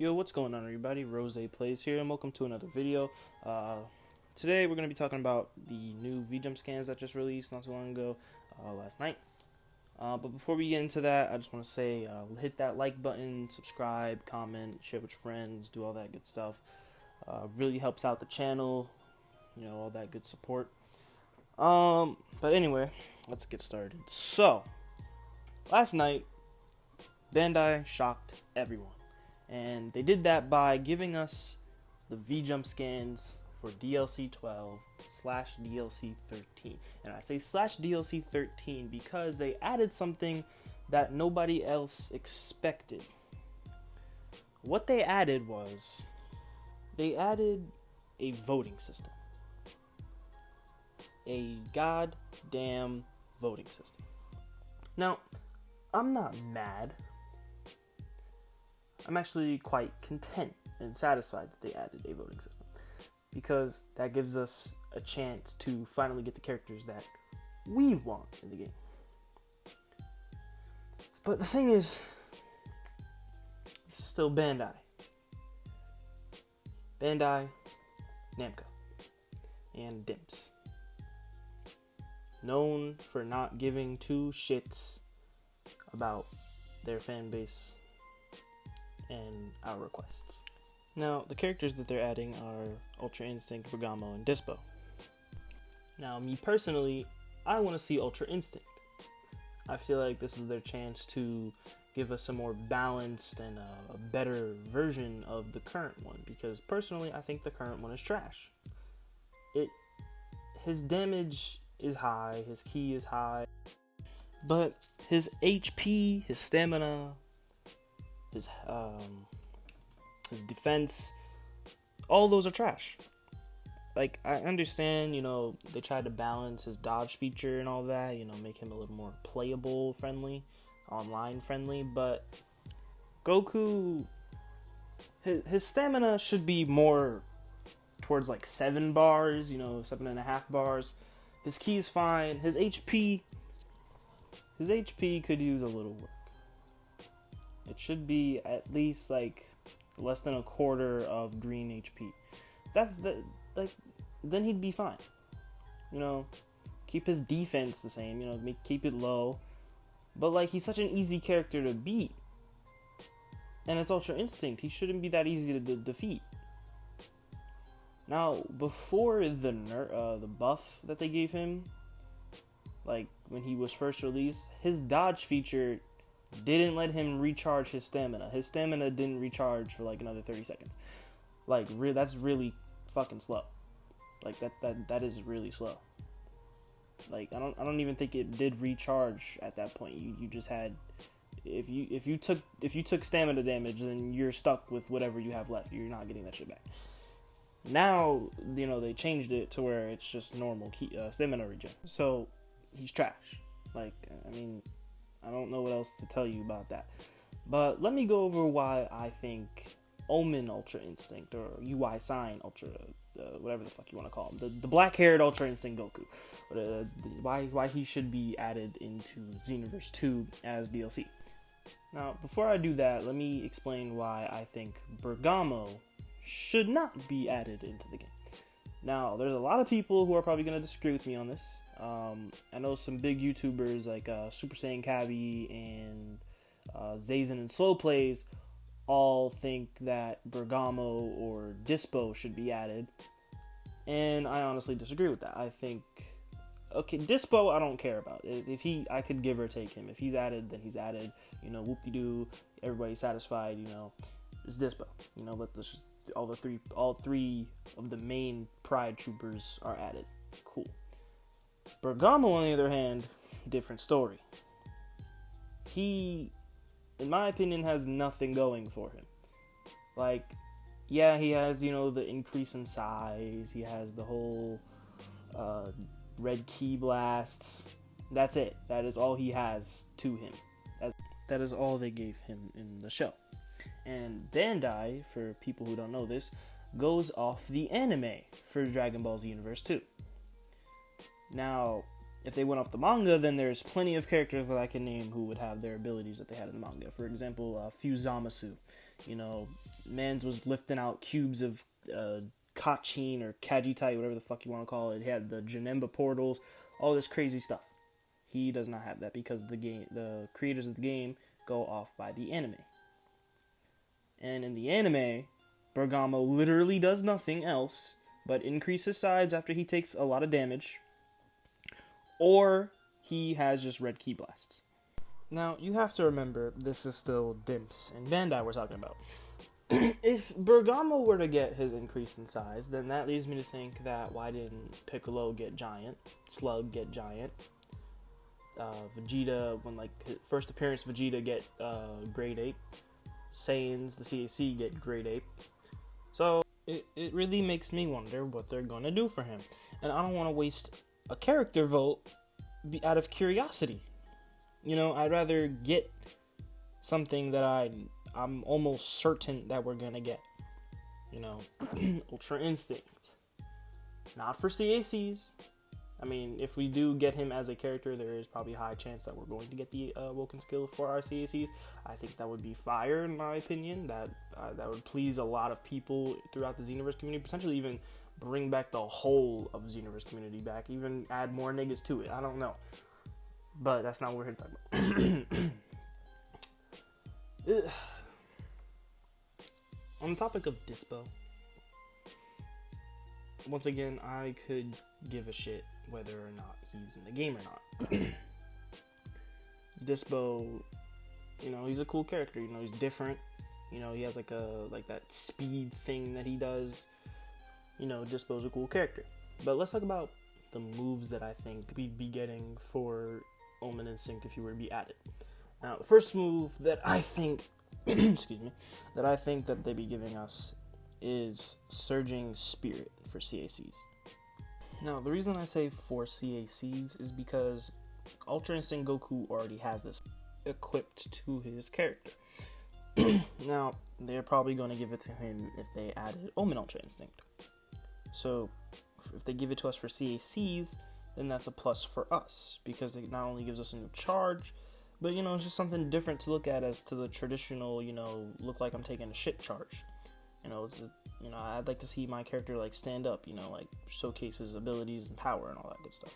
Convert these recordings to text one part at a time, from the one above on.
Yo, what's going on, everybody? Rose Plays here, and welcome to another video. Today we're going to be talking about the new V-Jump scans that just released not too long ago, last night. But before we get into that, I just want to say, hit that like button, subscribe, comment, share with your friends, do all that good stuff. Really helps out the channel, all that good support. But anyway, let's get started. So, last night, Bandai shocked everyone. And they did that by giving us the V-Jump scans for DLC 12 / DLC 13. And I say /DLC 13 because they added something that nobody else expected. What they added was, they added a voting system. A goddamn voting system. Now, I'm not mad. I'm actually quite content and satisfied that they added a voting system, because that gives us a chance to finally get the characters that we want in the game. But the thing is, this is still Bandai. Bandai, Namco, and Dimps. Known for not giving two shits about their fan base and our requests. Now, the characters that they're adding are Ultra Instinct, Bergamo, and Dispo. Now, me personally, I want to see Ultra Instinct. I feel like this is their chance to give us a more balanced and a better version of the current one, because personally, I think the current one is trash. His damage is high, his ki is high, but his HP, his stamina, his defense, all those are trash. Like, I understand, they tried to balance his dodge feature and all that, make him a little more playable friendly, online friendly, but Goku, his stamina should be more towards like 7 bars, 7.5 bars. His ki is fine. His HP could use a little work. It should be at least like less than a quarter of green HP. Then he'd be fine. Keep his defense the same, keep it low. But he's such an easy character to beat. And it's Ultra Instinct. He shouldn't be that easy to defeat. Now, before the buff that they gave him, when he was first released, his dodge feature didn't let him recharge his stamina. His stamina didn't recharge for another 30 seconds. That's really fucking slow. That is really slow. I don't even think it did recharge at that point. You just had, if you took stamina damage, then you're stuck with whatever you have left. You're not getting that shit back. Now, they changed it to where it's just normal stamina regen. So he's trash. I don't know what else to tell you about that. But let me go over why I think Omen Ultra Instinct, or UI Sign Ultra, whatever the fuck you want to call him, the black-haired Ultra Instinct Goku, why he should be added into Xenoverse 2 as DLC. Now, before I do that, let me explain why I think Bergamo should not be added into the game. Now, there's a lot of people who are probably going to disagree with me on this. I know some big YouTubers like Super Saiyan Cavi and Zazen and Slow Plays all think that Bergamo or Dispo should be added, and I honestly disagree with that. I think, okay, Dispo I don't care about. I could give or take him. If he's added, then he's added. Whoop-de-doo, everybody's satisfied. It's Dispo. Let's just all three of the main Pride troopers are added. Cool. Bergamo, on the other hand, different story. He, in my opinion, has nothing going for him. He has, the increase in size. He has the whole red ki blasts. That's it. That is all he has to him. That is all they gave him in the show. And Bandai, for people who don't know this, goes off the anime for Dragon Ball Xenoverse 2. Now, If they went off the manga, then there's plenty of characters that I can name who would have their abilities that they had in the manga. For example, Fuzamasu. You know, Mans was lifting out cubes of Kachin or Kajitai, whatever the fuck you want to call it. He had the Janemba portals, all this crazy stuff. He does not have that because the creators of the game go off by the anime. And in the anime, Bergamo literally does nothing else but increase his sides after he takes a lot of damage, or he has just red ki blasts. Now, you have to remember, this is still Dimps and Bandai we're talking about. If Bergamo were to get his increase in size, then that leads me to think that why didn't Piccolo get giant, Slug get giant, Vegeta, when like his first appearance, Vegeta get grade 8, Saiyans, the CAC, get grade 8. So it really makes me wonder what they're gonna do for him, and I don't want to waste a character vote out of curiosity. You know, I'd rather get something that I'm almost certain that we're gonna get. You know, Ultra Instinct, not for CACs. I mean, if we do get him as a character, there is probably a high chance that we're going to get the Woken skill for our CACs. I think that would be fire, in my opinion. That would please a lot of people throughout the Xenoverse community. Potentially even bring back the whole of the Xenoverse community back. Even add more niggas to it. I don't know. But that's not what we're here to talk about. On the topic of Dispo, once again, I could give a shit whether or not he's in the game or not. Dispo, you know, he's a cool character. You know, he's different. You know, he has like that speed thing that he does. You know, Dispo's a cool character. But let's talk about the moves that I think we'd be getting for Omen Instinct if you were to be added. Now, the first move that I think, excuse me, that I think that they'd be giving us is Surging Spirit for CACs. Now, the reason I say for CACs is because Ultra Instinct Goku already has this equipped to his character. Now, they're probably going to give it to him if they added Omen Ultra Instinct. So, if they give it to us for CACs, then that's a plus for us, because it not only gives us a new charge, but, you know, it's just something different to look at as to the traditional, you know, look like I'm taking a shit charge. You know, I'd like to see my character, like, stand up, you know, like, showcase his abilities and power and all that good stuff.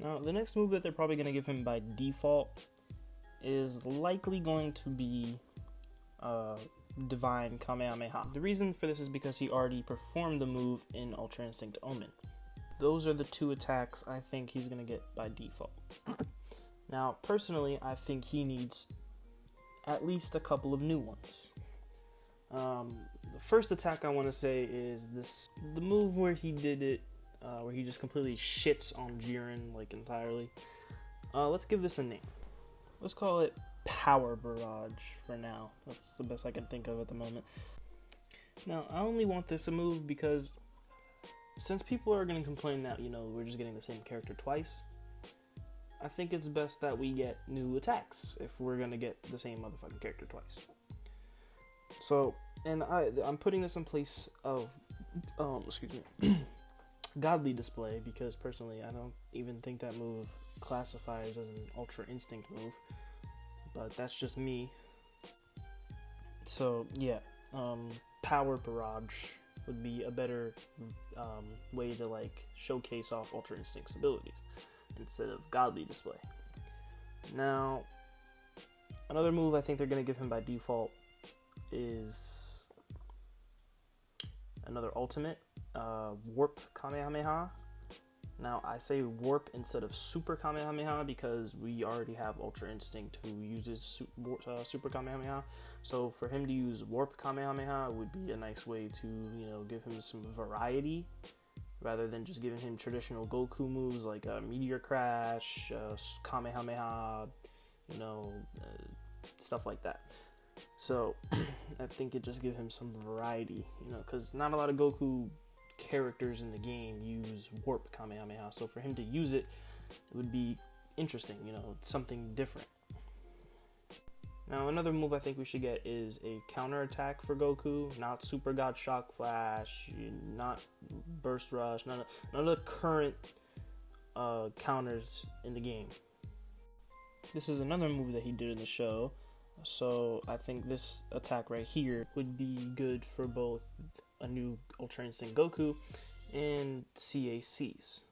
Now, the next move that they're probably going to give him by default is likely going to be Divine Kamehameha. The reason for this is because he already performed the move in Ultra Instinct Omen. Those are the two attacks I think he's going to get by default. Now, personally, I think he needs at least a couple of new ones. The first attack I want to say is the move where he did it, where he just completely shits on Jiren, like, entirely. Let's give this a name. Let's call it Power Barrage for now. That's the best I can think of at the moment. Now, I only want this a move because since people are going to complain that, you know, we're just getting the same character twice, I think it's best that we get new attacks if we're going to get the same motherfucking character twice. So, and I'm putting this in place of, Godly Display, because personally I don't even think that move classifies as an Ultra Instinct move, but that's just me. So, yeah, Power Barrage would be a better way to, like, showcase off Ultra Instinct's abilities instead of Godly Display. Now, another move I think they're going to give him by default is another ultimate, Warp Kamehameha. Now, I say Warp instead of Super Kamehameha because we already have Ultra Instinct who uses Super Kamehameha. So for him to use Warp Kamehameha would be a nice way to, you know, give him some variety rather than just giving him traditional Goku moves like Meteor Crash, Kamehameha, you know, stuff like that. So I think it just gives him some variety, you know, because not a lot of Goku characters in the game use Warp Kamehameha, so for him to use it, it would be interesting, you know, something different. Now, another move I think we should get is a counter attack for Goku, not Super God Shock Flash, not Burst Rush, none of the current counters in the game. This is another move that he did in the show, so I think this attack right here would be good for both a new Ultra Instinct Goku and CACs,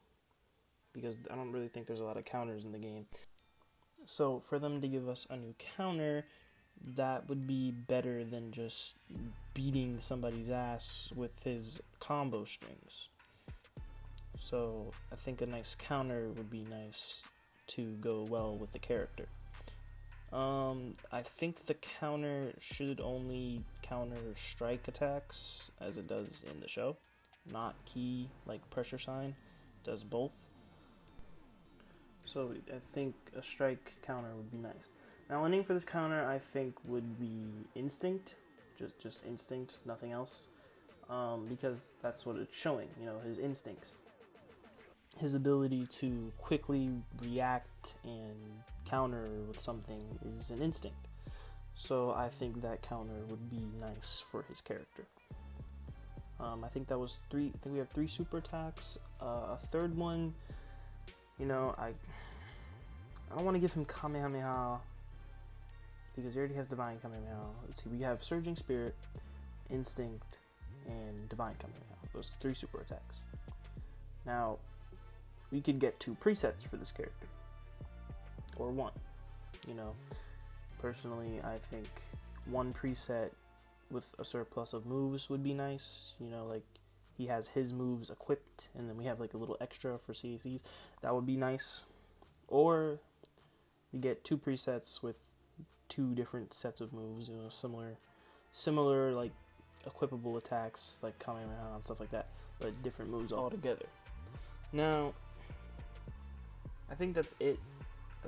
because I don't really think there's a lot of counters in the game. So for them to give us a new counter, that would be better than just beating somebody's ass with his combo strings. So I think a nice counter would be nice to go well with the character. I think the counter should only counter strike attacks as it does in the show, not key like pressure sign. It does both. So I think a strike counter would be nice. Now, a name for this counter I think would be Instinct, just Instinct, nothing else, because that's what it's showing, his instincts. His ability to quickly react and counter with something is an instinct. So I think that counter would be nice for his character. I think that was three. I think we have 3 super attacks. A third one, I don't want to give him Kamehameha because he already has Divine Kamehameha. Let's see, we have Surging Spirit, Instinct, and Divine Kamehameha. Those 3 super attacks. Now, we could get 2 presets for this character, or 1. Personally, I think 1 preset with a surplus of moves would be nice. Like he has his moves equipped, and then we have like a little extra for CACs. That would be nice. Or you get 2 presets with 2 different sets of moves. Similar like equipable attacks like Kamehameha and stuff like that, but different moves altogether. Now, I think that's it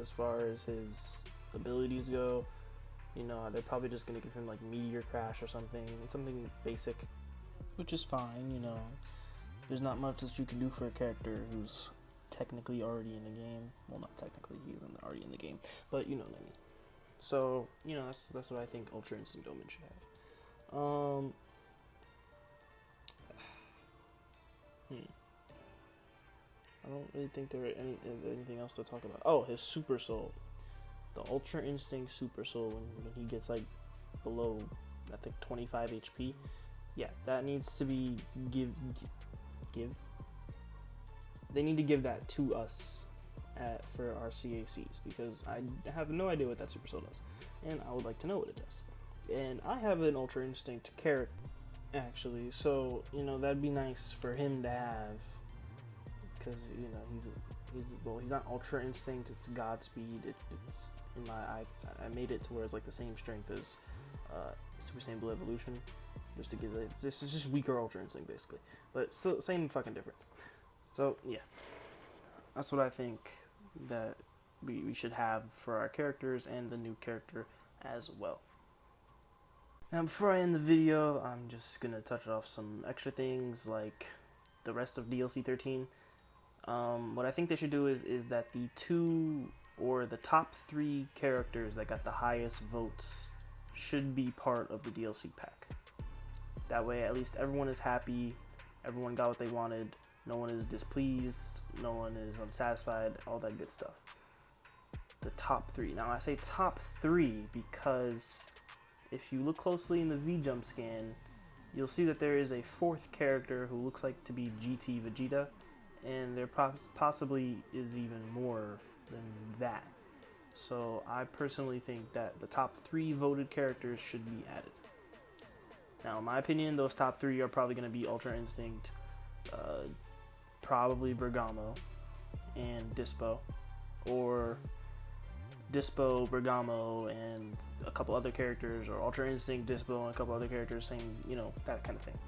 as far as his abilities go. They're probably just going to give him like Meteor Crash or something basic, which is fine. There's not much that you can do for a character who's technically already in the game. Well, not technically, he's already in the game, but you know what I mean. So, that's what I think Ultra Instinct Omen should have. I don't really think there is anything else to talk about. Oh, his Super Soul. The Ultra Instinct Super Soul, when he gets like below, I think 25 HP. Yeah, that needs to be give. They need to give that to us for our CACs, because I have no idea what that Super Soul does, and I would like to know what it does. And I have an Ultra Instinct character, actually, so that'd be nice for him to have, because he's not Ultra Instinct, it's Godspeed. It's in I made it to where it's like the same strength as Super Saiyan Blue Evolution, just to give it. It's just weaker Ultra Instinct basically, but still same fucking difference. So yeah, that's what I think that we should have for our characters and the new character as well. Now, before I end the video, I'm just gonna touch off some extra things like the rest of DLC 13. What I think they should do is that the 2 or the top 3 characters that got the highest votes should be part of the DLC pack. That way, at least everyone is happy, everyone got what they wanted, no one is displeased, no one is unsatisfied, all that good stuff. The top 3. Now, I say top 3 because if you look closely in the V-Jump scan, you'll see that there is a 4th character who looks like to be GT Vegeta, and there possibly is even more than that. So I personally think that the top 3 voted characters should be added. Now, in my opinion, those top 3 are probably going to be Ultra Instinct, probably Bergamo, and Dispo, or Dispo, Bergamo, and a couple other characters, or Ultra Instinct, Dispo, and a couple other characters, same, that kind of thing.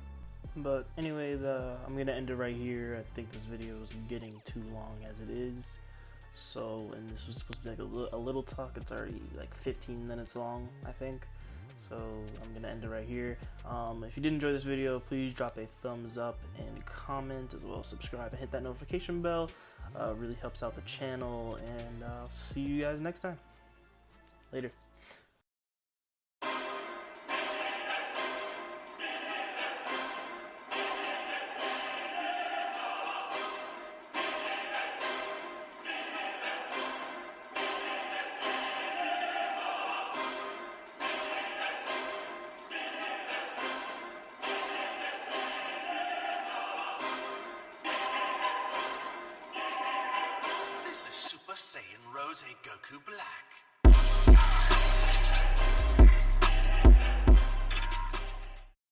But anyway, I'm going to end it right here. I think this video is getting too long as it is. So, and this was supposed to be like a little talk. It's already like 15 minutes long, I think. So I'm going to end it right here. If you did enjoy this video, please drop a thumbs up and comment, as well as subscribe and hit that notification bell. Really helps out the channel, and I'll see you guys next time. Later. Saiyan Rose Goku Black.